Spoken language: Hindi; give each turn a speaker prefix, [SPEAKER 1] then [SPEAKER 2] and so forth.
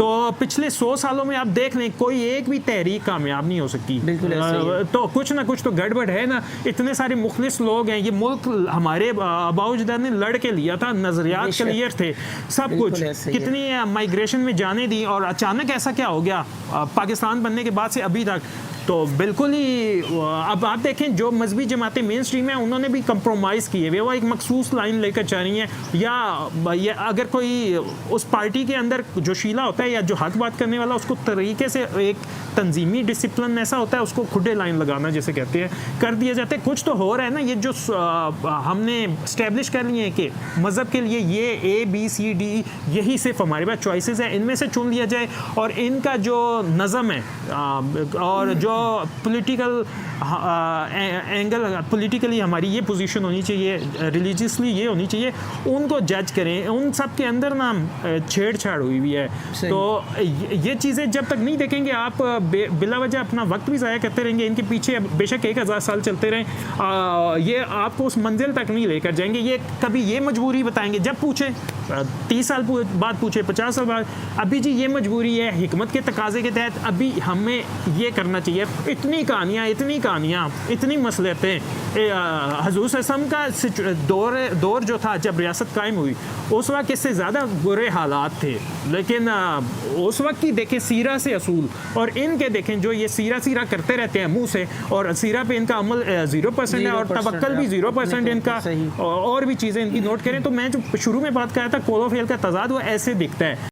[SPEAKER 1] तो पिछले 100 सालों में आप देख लें कोई एक भी तहरीक कामयाब नहीं हो सकी।
[SPEAKER 2] बिल्कुल ऐसे ही है।
[SPEAKER 1] तो कुछ ना कुछ तो गड़बड़ है ना। इतने सारे मुखलिस लोग हैं, ये मुल्क हमारे आबाउजदाद ने लड़ के लिया था, नजरियात क्लियर थे, सब कुछ, कितनी माइग्रेशन में जाने दी, और अचानक ऐसा क्या हो गया पाकिस्तान बनने के बाद से अभी तक। तो बिल्कुल ही अब आप देखें जो मजहबी जमातें मेन स्ट्रीम है उन्होंने भी कंप्रोमाइज़ किए हुए, वो एक मखसूस लाइन लेकर चल रही हैं, या अगर कोई उस पार्टी के अंदर जो शीला होता है या जो हक बात करने वाला उसको तरीके से एक तंजीमी डिसिप्लिन ऐसा होता है उसको खुदे लाइन लगाना जिसे कहते हैं कर दिया जाता है। कुछ तो हो रहा है ना, ये जो हमने स्टैब्लिश कर लिए हैं कि मज़हब के लिए ये ABCD यही सिर्फ हमारे पास चॉइसेस है, इनमें से चुन लिया जाए, और इनका जो नज़म है और जो पॉलिटिकल एंगल, पॉलिटिकली हमारी ये पोजीशन होनी चाहिए, रिलीजियसली ये होनी चाहिए, उनको जज करें। उन सब के अंदर ना छेड़छाड़ हुई हुई है। तो ये चीज़ें जब तक नहीं देखेंगे आप बिला वजह अपना वक्त भी ज़ाया करते रहेंगे, इनके पीछे बेशक 1000 साल चलते रहें, ये आपको उस मंजिल तक नहीं लेकर जाएंगे। ये कभी ये मजबूरी बताएंगे जब पूछे 30 साल बाद पूछे 50 साल बाद, अभी जी ये मजबूरी है हिकमत के तकाजे के तहत अभी हमें ये करना चाहिए। इतनी कहानियाँ, इतनी मसलहतें। हजूर सल्लल्लाहु अलैहि वसल्लम का दौर जो था जब रियासत कायम हुई उस वक्त इससे ज़्यादा बुरे हालात थे, लेकिन उस वक्त की देखें सीरा से असूल और इनके देखें जो ये सीरा करते रहते हैं मुंह से, और सीरा पे इनका अमल 0% है और तवक्कल भी 0% इनका, और भी चीज़ें इनकी नोट करें। तो मैं जो शुरू में बात कर रहा था कोलोफेल का तजाद वो ऐसे दिखता है।